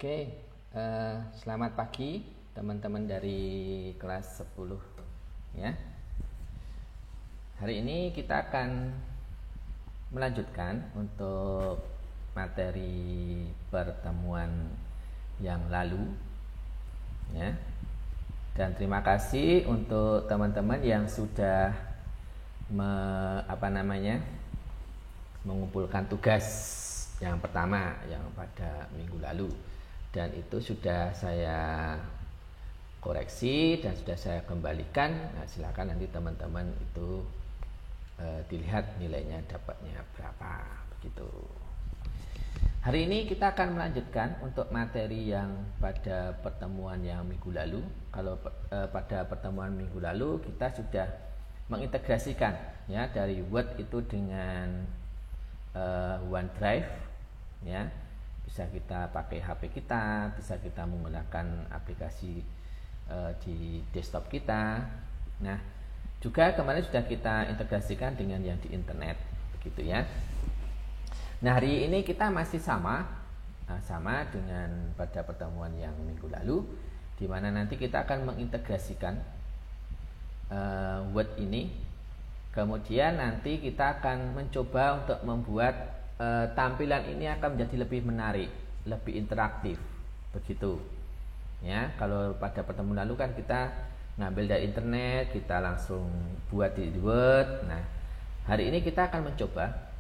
Oke, selamat pagi teman-teman dari kelas 10 ya. Hari ini kita akan melanjutkan untuk materi pertemuan yang lalu ya. Dan terima kasih untuk teman-teman yang sudah mengumpulkan tugas yang pertama yang pada minggu lalu, dan itu sudah saya koreksi dan sudah saya kembalikan. Nah, silakan nanti teman-teman itu dilihat nilainya dapatnya berapa begitu. Hari ini kita akan melanjutkan untuk materi yang pada pertemuan yang minggu lalu. Kalau pada pertemuan minggu lalu kita sudah mengintegrasikan ya dari Word itu dengan OneDrive ya. Bisa kita pakai HP kita, bisa kita menggunakan aplikasi di desktop kita. Nah, juga kemarin sudah kita integrasikan dengan yang di internet begitu ya. Nah, hari ini kita masih sama dengan pada pertemuan yang minggu lalu, di mana nanti kita akan mengintegrasikan Word ini. Kemudian nanti kita akan mencoba untuk membuat tampilan ini akan menjadi lebih menarik, lebih interaktif begitu ya. Kalau pada pertemuan lalu kan kita ngambil dari internet, kita langsung buat di Word. Nah, hari ini kita akan mencoba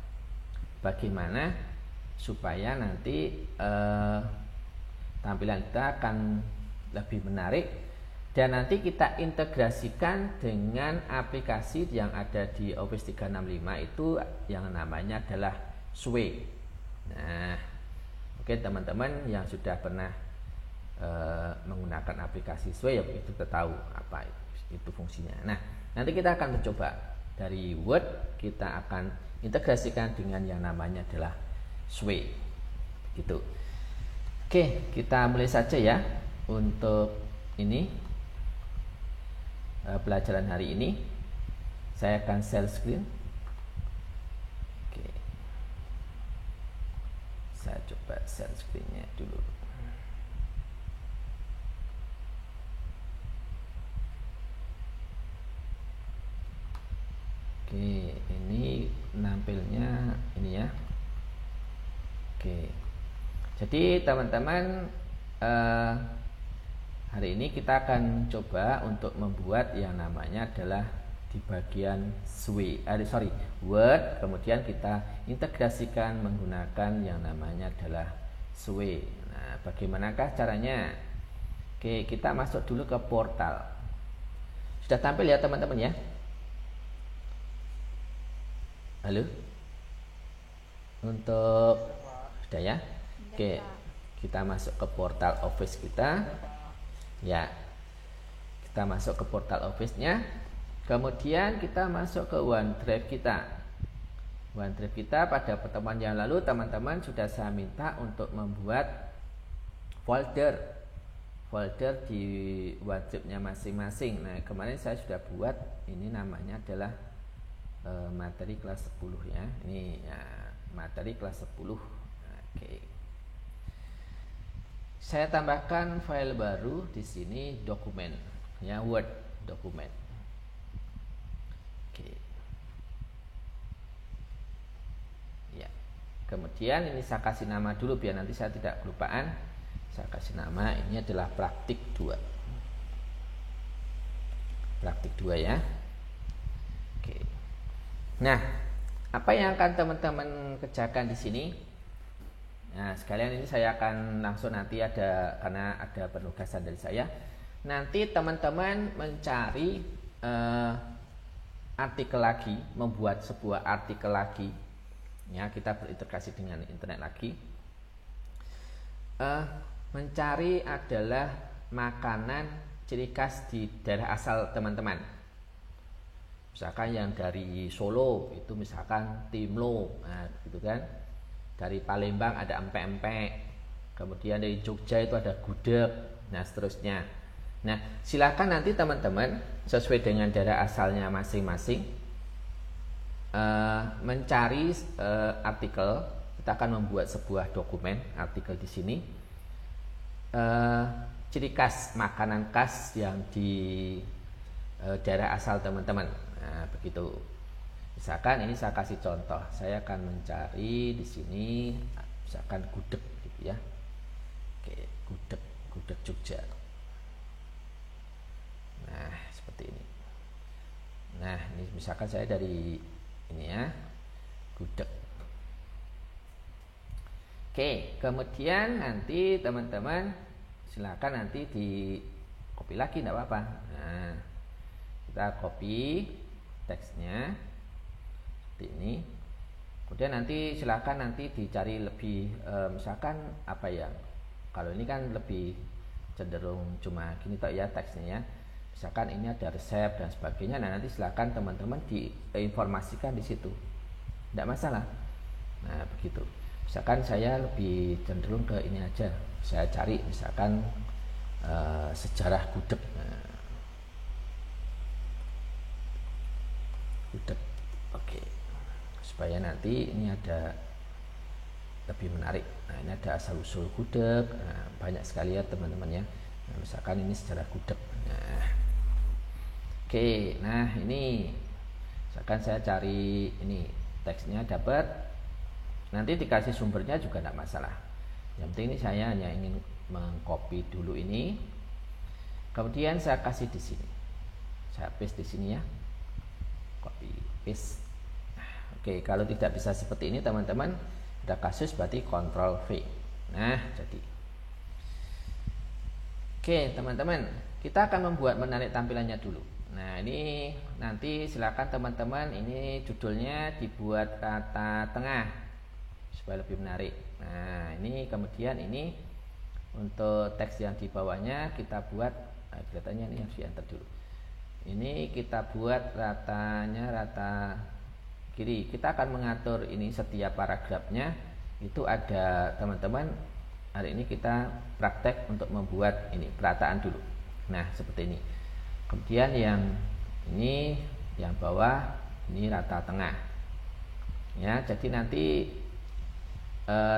bagaimana supaya nanti tampilan kita akan lebih menarik, dan nanti kita integrasikan dengan aplikasi yang ada di Office 365 itu yang namanya adalah Sway. Nah, mungkin teman-teman yang sudah pernah menggunakan aplikasi Sway ya itu tahu apa itu fungsinya. Nah, nanti kita akan mencoba dari Word, kita akan integrasikan dengan yang namanya adalah Sway gitu. Oke, kita mulai saja ya untuk ini pelajaran hari ini. Saya akan share screen. Oke, saya coba share screen-nya dulu. Oke, ini nampilnya ini ya. Oke, jadi teman-teman hari ini kita akan coba untuk membuat yang namanya adalah di bagian Word, kemudian kita integrasikan menggunakan yang namanya adalah Sway. Nah, bagaimanakah caranya? Oke, kita masuk dulu ke portal. Sudah tampil ya teman-teman ya? Halo? Untuk sudah ya? Oke, kita masuk ke portal Office kita. Ya, kita masuk ke portal Office-nya. Kemudian kita masuk ke OneDrive kita. OneDrive kita pada pertemuan yang lalu teman-teman sudah saya minta untuk membuat folder di OneDrive-nya masing-masing. Nah, kemarin saya sudah buat, ini namanya adalah materi kelas 10 ya. Ini ya, materi kelas 10. Oke. Saya tambahkan file baru di sini, dokumen ya, Word dokumen. Oke. Ya. Kemudian ini saya kasih nama dulu biar nanti saya tidak kelupaan. Saya kasih nama, ini adalah praktik 2. Praktik 2 ya. Oke. Nah, apa yang akan teman-teman kerjakan di sini? Nah, sekalian ini saya akan langsung nanti karena ada penugasan dari saya. Nanti teman-teman mencari artikel lagi, membuat sebuah artikel lagi. Ya, kita berintegrasi dengan internet lagi. Mencari adalah makanan ciri khas di daerah asal teman-teman. Misalkan yang dari Solo itu misalkan timlo, nah gitu kan. Dari Palembang ada empek-empek. Kemudian dari Jogja itu ada gudeg, nah seterusnya. Nah, silakan nanti teman-teman sesuai dengan daerah asalnya masing-masing mencari artikel. Kita akan membuat sebuah dokumen artikel di sini. ciri khas makanan khas yang di daerah asal teman-teman. Nah, begitu. Misalkan ini saya kasih contoh, saya akan mencari di sini, misalkan gudeg, gitu ya. Oke, gudeg Jogja. Nah, seperti ini. Nah, ini misalkan saya dari ini ya, gudeg. Oke, kemudian nanti teman-teman silakan nanti di copy lagi, tidak apa-apa. Nah, kita copy teksnya seperti ini. Kemudian nanti silakan nanti dicari lebih misalkan apa ya, kalau ini kan lebih cenderung cuma gini tok ya teksnya ya. Misalkan ini ada resep dan sebagainya, nah nanti silakan teman-teman diinformasikan di situ, tidak masalah. Nah begitu. Misalkan saya lebih cenderung ke ini aja, saya cari misalkan sejarah gudeg. Nah, gudeg, oke. Supaya nanti ini ada lebih menarik. Nah ini ada asal usul gudeg, nah, banyak sekali ya teman-teman ya. Nah, misalkan ini sejarah gudeg. Nah, oke, nah ini misalkan saya cari ini teksnya dapat, nanti dikasih sumbernya juga tidak masalah. Yang penting ini saya hanya ingin mengcopy dulu ini, kemudian saya kasih di sini, saya paste di sini ya, copy paste. Oke, kalau tidak bisa seperti ini teman-teman, ada kasus berarti Ctrl V. Nah jadi, oke teman-teman, kita akan membuat menarik tampilannya dulu. Nah ini nanti silakan teman-teman, ini judulnya dibuat rata tengah supaya lebih menarik. Nah ini kemudian ini untuk teks yang di bawahnya kita buat, nah, kelihatannya ini harus di enter dulu. Ini kita buat ratanya rata kiri. Kita akan mengatur ini setiap paragrafnya itu ada teman-teman. Hari ini kita praktek untuk membuat ini perataan dulu. Nah seperti ini. Kemudian yang ini yang bawah ini rata tengah ya. Jadi nanti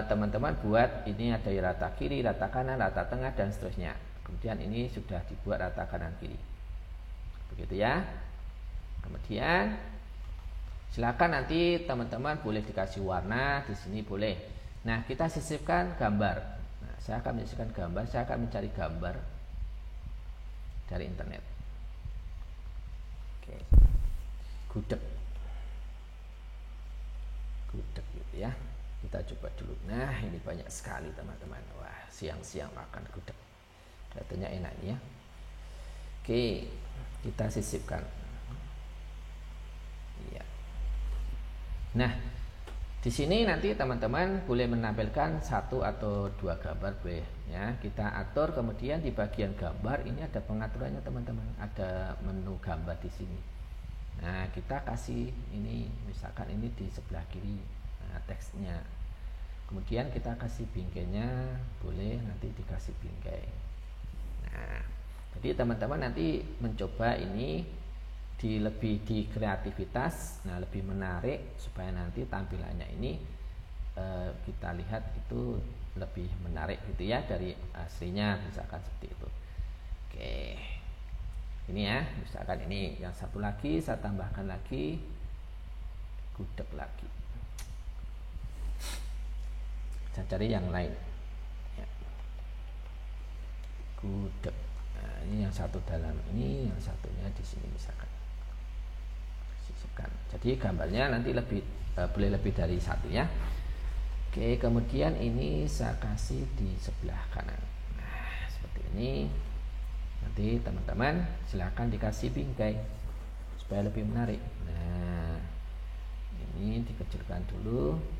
teman-teman buat ini ada rata kiri, rata kanan, rata tengah dan seterusnya. Kemudian ini sudah dibuat rata kanan kiri, begitu ya. Kemudian silakan nanti teman-teman boleh dikasih warna di sini boleh. Nah kita sisipkan gambar. Nah, saya akan menyisipkan gambar, saya akan mencari gambar dari internet. Oke, gudeg gitu ya. Kita coba dulu. Nah ini banyak sekali teman-teman. Wah siang-siang makan gudeg, katanya enak ya. Oke, kita sisipkan. Iya. Nah di sini nanti teman-teman boleh menampilkan satu atau dua gambar boleh ya. Kita atur, kemudian di bagian gambar ini ada pengaturannya teman-teman. Ada menu gambar di sini. Nah kita kasih ini, misalkan ini di sebelah kiri. Nah, teksnya, kemudian kita kasih bingkainya, boleh nanti dikasih bingkai. Nah, jadi teman-teman nanti mencoba ini lebih di kreativitas, nah lebih menarik supaya nanti tampilannya ini kita lihat itu lebih menarik gitu ya dari aslinya, misalkan seperti itu. Oke, ini ya, misalkan ini yang satu lagi saya tambahkan lagi gudeg lagi. Saya cari yang lain ya. Gudeg. Nah, ini yang satu dalam ini, yang satunya di sini misalkan. Sisipkan. Jadi gambarnya nanti lebih boleh lebih dari satu ya. Oke, kemudian ini saya kasih di sebelah kanan. Nah, seperti ini. Nanti teman-teman silakan dikasih bingkai supaya lebih menarik. Nah, ini dikecilkan dulu.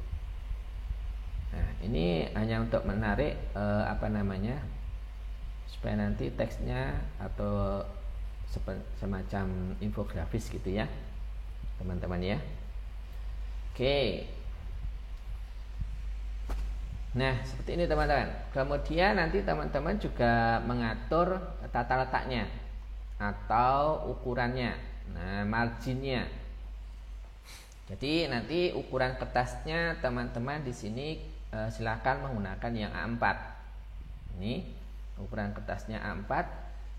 Nah ini hanya untuk menarik supaya nanti teksnya atau semacam infografis gitu ya teman-teman ya. Oke, nah seperti ini teman-teman. Kemudian nanti teman-teman juga mengatur tata letaknya atau ukurannya, nah marginnya. Jadi nanti ukuran kertasnya teman-teman di sini silakan menggunakan yang A4 ini. ukuran kertasnya A4.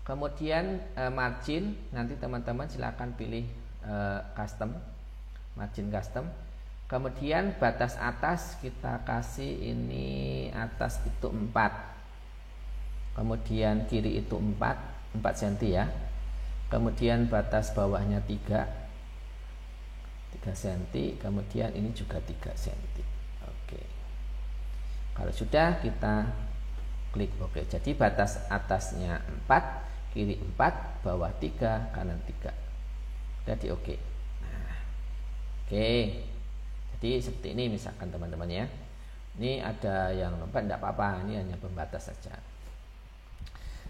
Kemudian margin nanti teman-teman silakan pilih custom, margin custom. Kemudian batas atas kita kasih ini, atas itu 4, kemudian kiri itu 4 cm ya. Kemudian batas bawahnya 3 cm, kemudian ini juga 3 cm. Oke. Kalau sudah kita klik OK. Jadi batas atasnya 4, kiri 4, bawah 3, kanan 3. Jadi OK. Nah, oke. Jadi seperti ini misalkan teman-teman ya. Ini ada yang lompat, tidak apa-apa, ini hanya pembatas saja.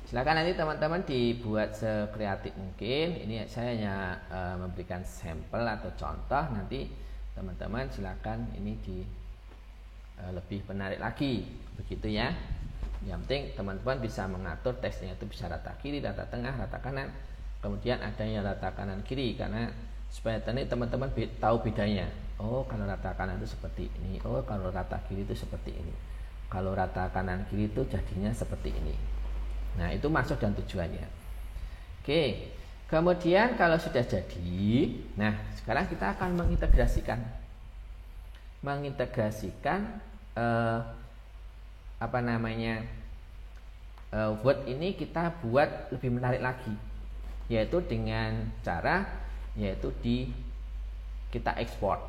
Silakan nanti teman-teman dibuat sekreatif mungkin. Ini saya hanya memberikan sampel atau contoh. Nanti teman-teman silakan ini lebih menarik lagi, begitu ya. Yang penting teman-teman bisa mengatur teksnya itu bisa rata kiri, rata tengah, rata kanan. Kemudian adanya rata kanan kiri, karena supaya teman-teman tahu bedanya. Oh, kalau rata kanan itu seperti ini. Oh, kalau rata kiri itu seperti ini. Kalau rata kanan kiri itu jadinya seperti ini. Nah, itu maksud dan tujuannya. Oke. Kemudian kalau sudah jadi, nah sekarang kita akan mengintegrasikan Word ini kita buat lebih menarik lagi, yaitu dengan cara kita ekspor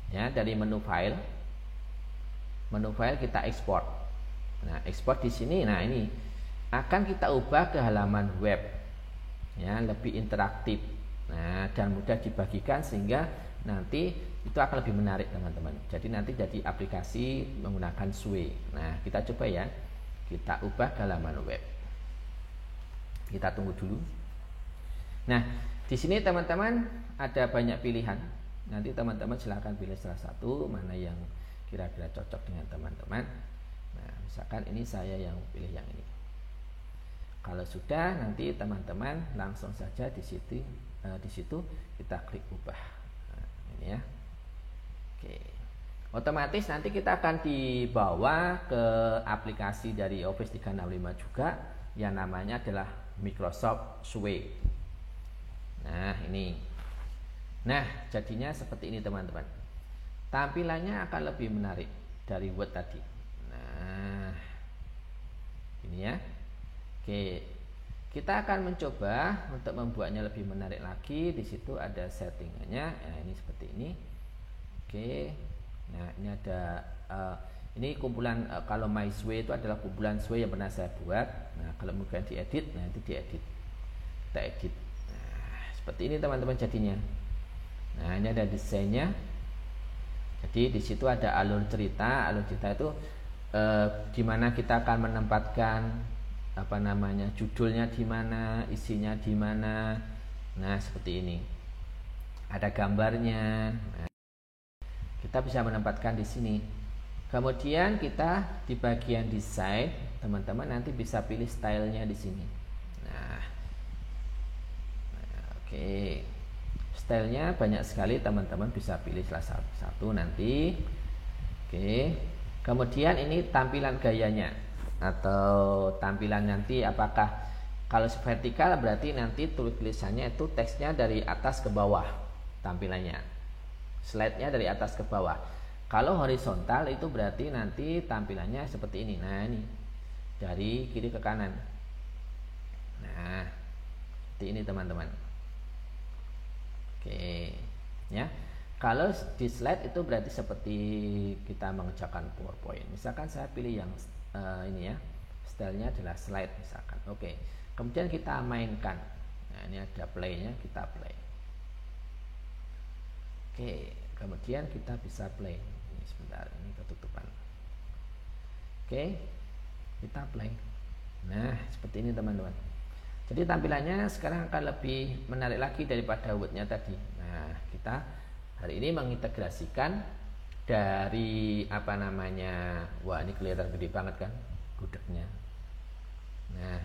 ya, dari menu file kita ekspor. Nah, ekspor di sini, nah ini akan kita ubah ke halaman web ya, lebih interaktif, nah dan mudah dibagikan, sehingga nanti itu akan lebih menarik teman-teman. Jadi nanti jadi aplikasi menggunakan Sway. Nah, kita coba ya, kita ubah ke halaman web. Kita tunggu dulu. Nah, di sini teman-teman ada banyak pilihan. Nanti teman-teman silahkan pilih salah satu mana yang kira-kira cocok dengan teman-teman. Nah, misalkan ini saya yang pilih yang ini. Kalau sudah, nanti teman-teman langsung saja di situ kita klik ubah. Nah, ini ya. Oke. Otomatis nanti kita akan dibawa ke aplikasi dari Office 365 juga, yang namanya adalah Microsoft Sway. Nah, ini. Nah, jadinya seperti ini teman-teman. Tampilannya akan lebih menarik dari Word tadi. Nah, ini ya. Oke. Kita akan mencoba untuk membuatnya lebih menarik lagi. Di situ ada settingannya. Nah, ini seperti ini. Oke. Nah, ini ada ini kumpulan, kalau My Sway itu adalah kumpulan Sway yang pernah saya buat. Nah, kalau mungkin diedit, nah itu diedit. Kita edit. Nah, seperti ini teman-teman jadinya. Nah, ini ada desainnya. Jadi di situ ada alur cerita. Alur cerita itu di mana kita akan menempatkan judulnya di mana, isinya di mana. Nah, seperti ini. Ada gambarnya. Nah, kita bisa menempatkan di sini. Kemudian kita di bagian desain, teman-teman nanti bisa pilih stylenya di sini. Nah, oke. Stylenya banyak sekali, teman-teman bisa pilih salah satu nanti. Oke. Kemudian ini tampilan gayanya atau tampilan nanti, apakah kalau vertikal berarti nanti tulisannya itu teksnya dari atas ke bawah tampilannya, slide-nya dari atas ke bawah. Kalau horizontal itu berarti nanti tampilannya seperti ini. Nah, ini dari kiri ke kanan. Nah, seperti ini teman-teman. Oke, ya. Kalau di slide itu berarti seperti kita mengerjakan PowerPoint. Misalkan saya pilih yang ini ya, stylenya adalah slide misalkan. Oke, kemudian kita mainkan. Nah, ini ada play-nya, kita play. Oke, kemudian kita bisa play. Ini sebentar, ini ketutupan. Oke, kita play. Nah, seperti ini teman-teman. Jadi tampilannya sekarang akan lebih menarik lagi daripada Word-nya tadi. Nah, kita hari ini mengintegrasikan dari wah ini kelihatan gede banget kan gudegnya. Nah,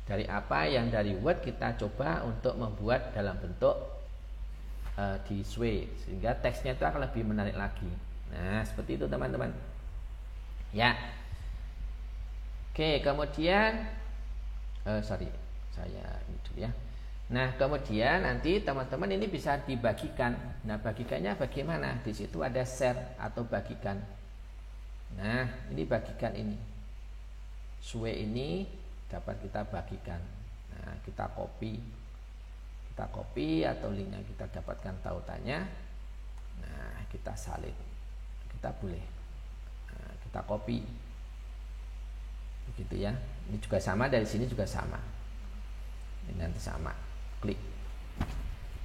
dari apa yang dari Word kita coba untuk membuat dalam bentuk di Sway, sehingga teksnya itu akan lebih menarik lagi. Nah, seperti itu teman-teman. Ya. Oke, kemudian sorry, saya ini dulu ya. Nah, kemudian nanti teman-teman ini bisa dibagikan. Nah, bagikannya bagaimana? Di situ ada share atau bagikan. Nah, ini bagikan ini. Suwe ini dapat kita bagikan. Nah, kita copy atau linknya kita dapatkan tautannya. Nah, kita salin. Kita boleh. Nah, kita copy. Begitu ya. Ini juga sama, dari sini juga sama. Ini nanti sama. Klik.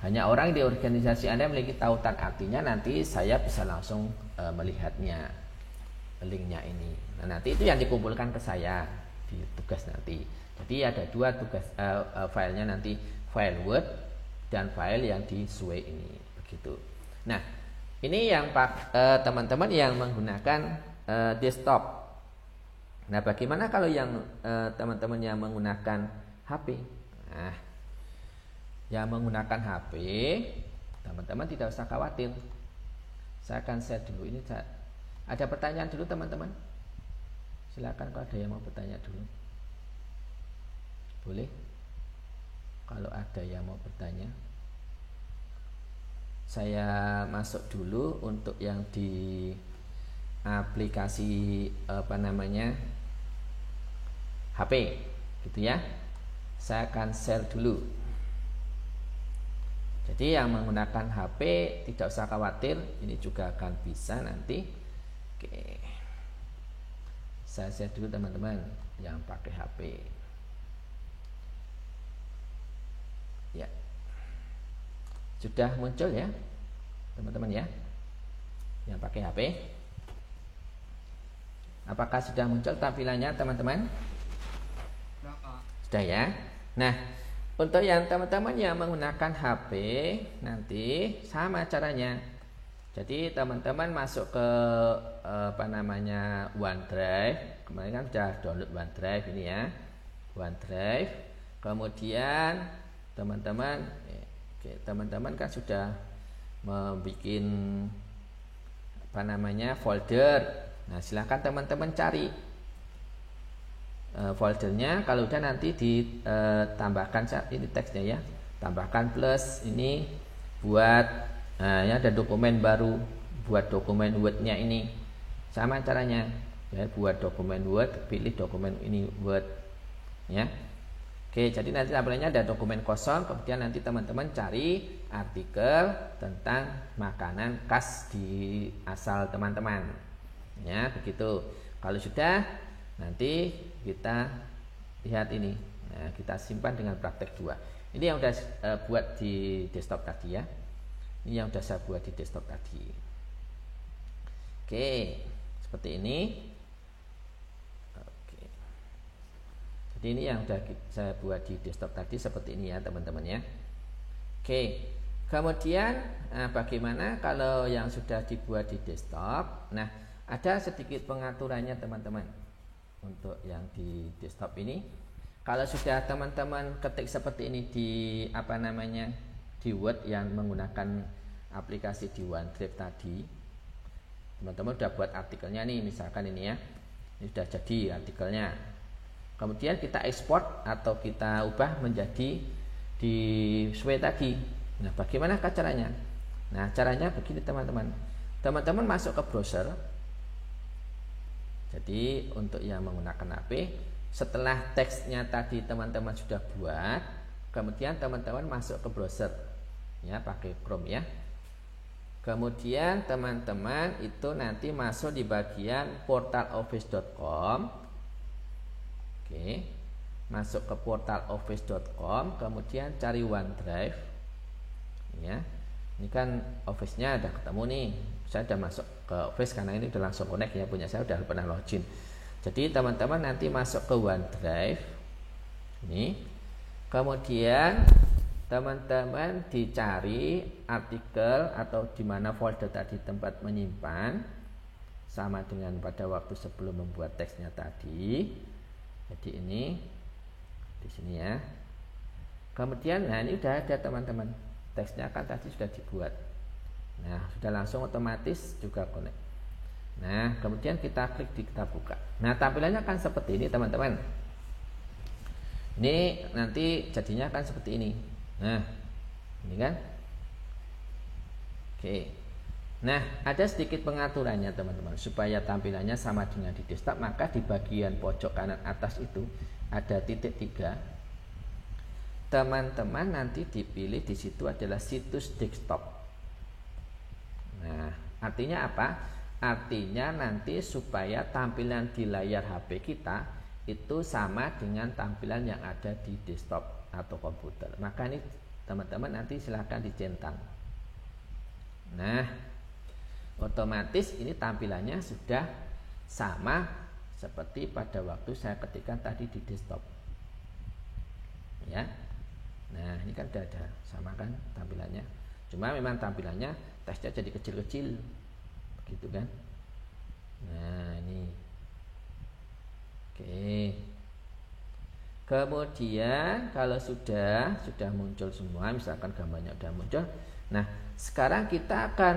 Hanya orang di organisasi Anda memiliki tautan, artinya nanti saya bisa langsung melihatnya, linknya ini. Nah, nanti itu yang dikumpulkan ke saya di tugas nanti. Jadi ada dua tugas filenya nanti, file Word dan file yang di Sway ini. Begitu. Nah, ini yang teman-teman yang menggunakan desktop. Nah, bagaimana kalau yang teman-teman yang menggunakan HP? Nah, yang menggunakan HP, teman-teman tidak usah khawatir. Saya akan share dulu ini. Ada pertanyaan dulu teman-teman? Silakan kalau ada yang mau bertanya dulu. Boleh? Kalau ada yang mau bertanya. Saya masuk dulu untuk yang di aplikasi HP, gitu ya. Saya akan share dulu. Jadi yang menggunakan HP tidak usah khawatir, ini juga akan bisa nanti. Oke. Saya share dulu teman-teman yang pakai HP. Ya. Sudah muncul ya, teman-teman ya. Yang pakai HP. Apakah sudah muncul tampilannya teman-teman? Sudah ya. Nah, untuk yang teman-teman yang menggunakan HP nanti sama caranya. Jadi teman-teman masuk ke OneDrive. Kemarin kan sudah download OneDrive ini ya. OneDrive. Kemudian teman-teman kan sudah membuat folder. Nah, silahkan teman-teman cari foldernya. Kalau udah nanti ditambahkan ini teksnya ya, tambahkan plus ini buat ya ada dokumen baru, buat dokumen Word-nya ini sama caranya ya, buat dokumen Word, pilih dokumen ini Word ya. Oke, jadi nanti tampilannya ada dokumen kosong, kemudian nanti teman-teman cari artikel tentang makanan khas di asal teman-teman ya, begitu. Kalau sudah, nanti kita lihat ini. Nah, kita simpan dengan praktek 2. Ini yang sudah buat di desktop tadi ya. Ini yang sudah saya buat di desktop tadi. Oke, seperti ini. Oke. Jadi ini yang sudah saya buat di desktop tadi seperti ini ya, teman-teman ya. Oke. Kemudian bagaimana kalau yang sudah dibuat di desktop? Nah, ada sedikit pengaturannya teman-teman. Untuk yang di desktop ini, kalau sudah teman-teman ketik seperti ini di di Word yang menggunakan aplikasi di OneDrive tadi, teman-teman sudah buat artikelnya nih, misalkan ini ya, ini sudah jadi artikelnya. Kemudian kita ekspor atau kita ubah menjadi di Sway tadi. Nah, bagaimana caranya? Nah, caranya begini teman-teman. Teman-teman masuk ke browser. Jadi untuk yang menggunakan HP, setelah teksnya tadi teman-teman sudah buat, kemudian teman-teman masuk ke browser ya, pakai Chrome ya. Kemudian teman-teman itu nanti masuk di bagian portaloffice.com. Oke. Masuk ke portaloffice.com, kemudian cari OneDrive. Ya. Ini kan Office-nya udah ketemu nih. Saya sudah masuk ke Office karena ini sudah langsung connect ya, punya saya sudah pernah login. Jadi teman-teman nanti masuk ke OneDrive ini, kemudian teman-teman dicari artikel atau di mana folder tadi tempat menyimpan, sama dengan pada waktu sebelum membuat teksnya tadi. Jadi ini di sini ya. Kemudian nah ini udah ada teman-teman, teksnya kan tadi sudah dibuat. Nah, sudah langsung otomatis juga connect. Nah, kemudian kita klik di kita buka. Nah, tampilannya kan seperti ini teman-teman. Ini nanti jadinya akan seperti ini. Nah, ini kan. Oke. Nah, ada sedikit pengaturannya teman-teman. Supaya tampilannya sama dengan di desktop, maka di bagian pojok kanan atas itu ada titik 3. Teman-teman nanti dipilih di situ adalah situs desktop. Nah, artinya apa? Artinya nanti supaya tampilan di layar HP kita itu sama dengan tampilan yang ada di desktop atau komputer. Maka ini teman-teman nanti silahkan dicentang. Nah, otomatis ini tampilannya sudah sama seperti pada waktu saya ketikkan tadi di desktop. Ya. Nah, ini kan sudah ada sama kan tampilannya. Cuma memang tampilannya teksnya jadi kecil-kecil. Begitu kan? Nah, ini. Oke. Kemudian kalau sudah muncul semua, misalkan gambarnya sudah muncul. Nah, sekarang kita akan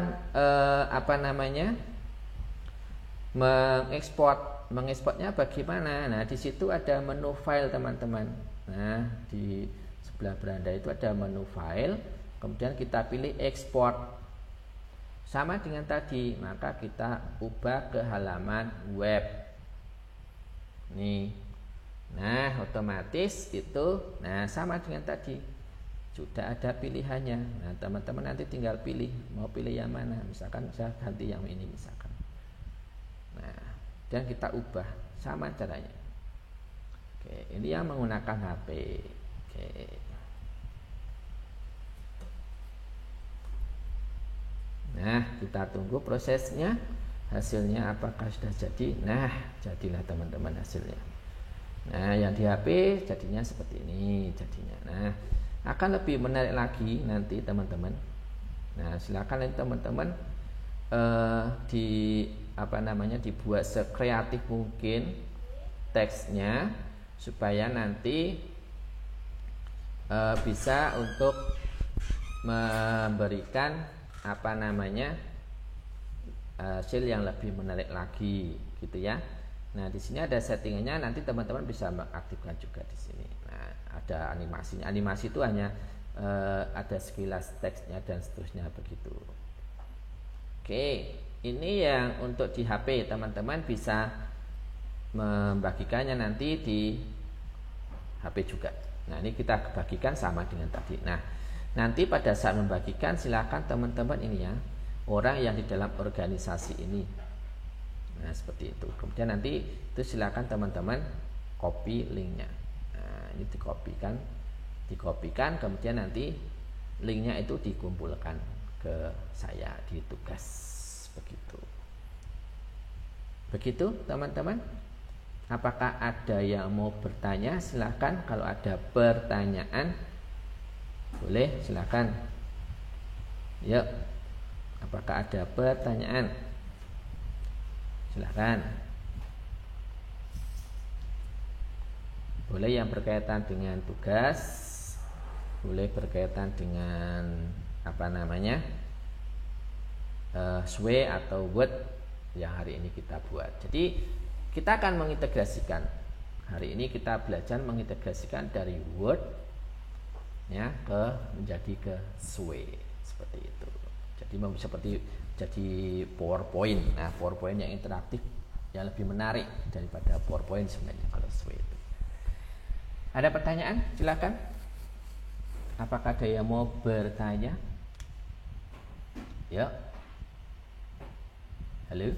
mengekspornya bagaimana? Nah, di situ ada menu file teman-teman. Nah, di sebelah beranda itu ada menu file, kemudian kita pilih export. Sama dengan tadi, maka kita ubah ke halaman web. Nih. Nah, otomatis itu sama dengan tadi. Sudah ada pilihannya. Nah, teman-teman nanti tinggal pilih, mau pilih yang mana. Misalkan saya ganti yang ini misalkan. Nah, dan kita ubah sama caranya. Oke, ini yang menggunakan HP. Oke. Nah, kita tunggu prosesnya. Hasilnya apakah sudah jadi? Nah, jadilah teman-teman hasilnya. Nah, yang di HP jadinya seperti ini jadinya. Nah, akan lebih menarik lagi nanti teman-teman. Nah, silakan nanti teman-teman dibuat sekreatif mungkin teksnya supaya nanti bisa untuk memberikan hasil yang lebih menarik lagi gitu ya. Nah, di sini ada settingannya, nanti teman-teman bisa mengaktifkan juga di sini. Nah, ada animasinya. Animasi itu hanya ada sekilas teksnya dan seterusnya begitu. Oke, ini yang untuk di HP, teman-teman bisa membagikannya nanti di HP juga. Nah, ini kita bagikan sama dengan tadi. Nah, nanti pada saat membagikan silakan teman-teman ini ya, orang yang di dalam organisasi ini. Nah, seperti itu. Kemudian nanti itu silakan teman-teman copy linknya. Nah, ini dikopikan, kemudian nanti linknya itu dikumpulkan ke saya di tugas begitu. Begitu teman-teman. Apakah ada yang mau bertanya? Silakan. Kalau ada pertanyaan, boleh silakan. Yuk. Apakah ada pertanyaan? Silakan. Boleh yang berkaitan dengan tugas, boleh berkaitan dengan SWE atau Word yang hari ini kita buat. Jadi kita akan mengintegrasikan. Hari ini kita belajar mengintegrasikan dari Word ya menjadi ke SWE seperti itu. Jadi jadi PowerPoint. Nah, PowerPoint yang interaktif yang lebih menarik daripada PowerPoint sebenarnya kalau SWE itu. Ada pertanyaan? Silakan. Apakah ada yang mau bertanya? Yuk. Halo.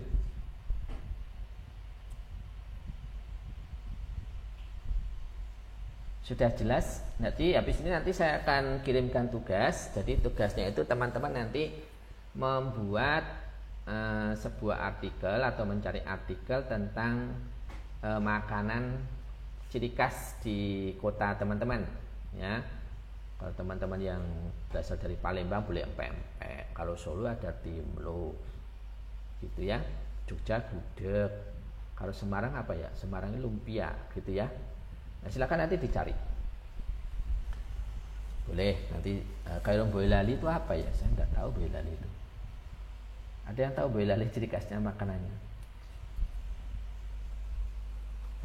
Sudah jelas? Nanti habis ini saya akan kirimkan tugas. Jadi tugasnya itu teman-teman nanti membuat sebuah artikel atau mencari artikel tentang makanan ciri khas di kota teman-teman ya. Kalau teman-teman yang berasal dari Palembang boleh empek-empek. Kalau Solo ada timlo gitu ya. Jogja gudeg. Kalau Semarang apa ya? Semarang lumpia gitu ya. Nah, silakan nanti dicari. Boleh nanti kalau boyolali itu apa ya? Saya nggak tahu boyolali itu. Ada yang tahu boyolali ciri khasnya makanannya?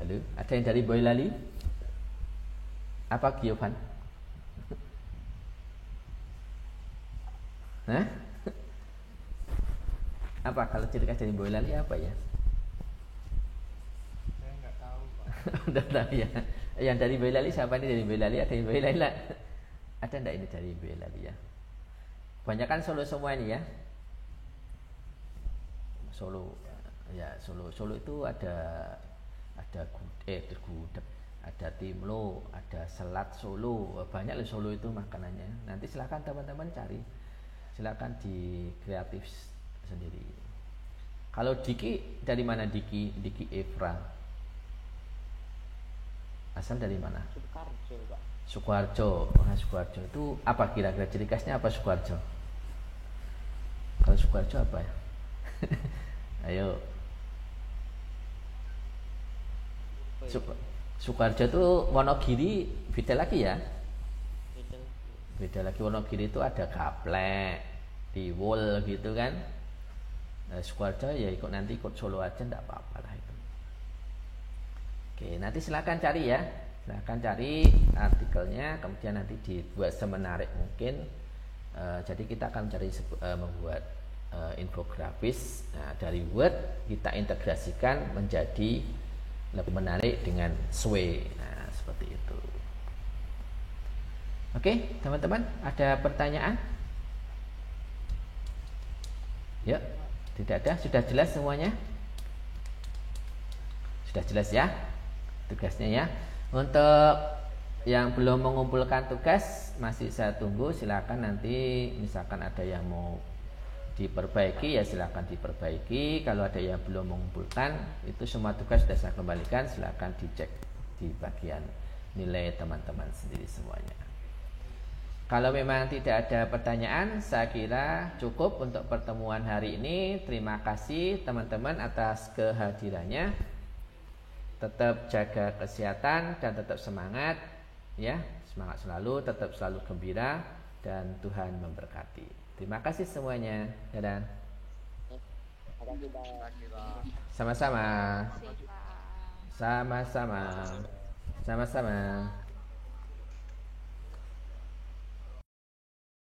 Halo, ada yang dari Boyolali? Apa Giovan? Hah? Apa kalau ciri khas dari Boyolali apa ya? Saya nggak tahu, Pak. Udah tahu ya. Yang dari Boyolali siapa nih dari Boyolali? Ada yang Boyolali lah? Ada enggak ini dari Boyolali ya? Kebanyakan Solo semua ini ya. Solo ya, Solo itu ada gudeg, ada timlo, ada selat Solo, banyak loh Solo itu makanannya. Nanti silakan teman-teman cari, silakan di kreatif sendiri. Kalau Diki dari mana Diki Evra? Asal dari mana? Sukoharjo, Pak. Sukoharjo. Nah, Sukoharjo itu apa kira-kira ciri khasnya apa Sukoharjo? Kalau Sukoharjo apa ya? Ayo. Sukoharjo itu Wonogiri beda lagi ya? Beda lagi. Wonogiri itu ada gaplek, tiwul gitu kan. Nah, Sukoharjo ya nanti ikut Solo aja enggak apa-apa lah itu. Oke, nanti silakan cari ya. Silakan cari artikelnya, kemudian nanti dibuat semenarik mungkin. Jadi kita akan cari membuat infografis. Nah, dari Word kita integrasikan menjadi lebih menarik dengan SWE. Nah, seperti itu. Oke, teman-teman, ada pertanyaan? Ya, tidak ada. Sudah jelas semuanya? Sudah jelas ya tugasnya ya. Untuk yang belum mengumpulkan tugas masih saya tunggu. Silakan nanti misalkan ada yang mau diperbaiki ya silakan diperbaiki. Kalau ada yang belum mengumpulkan, itu semua tugas sudah saya kembalikan. Silakan dicek di bagian nilai teman-teman sendiri semuanya. Kalau memang tidak ada pertanyaan, saya kira cukup untuk pertemuan hari ini. Terima kasih teman-teman atas kehadirannya. Tetap jaga kesehatan dan tetap semangat ya. Semangat selalu, tetap selalu gembira dan Tuhan memberkati. Terima kasih semuanya. Dadah. Sama-sama. Sama-sama. Sama-sama.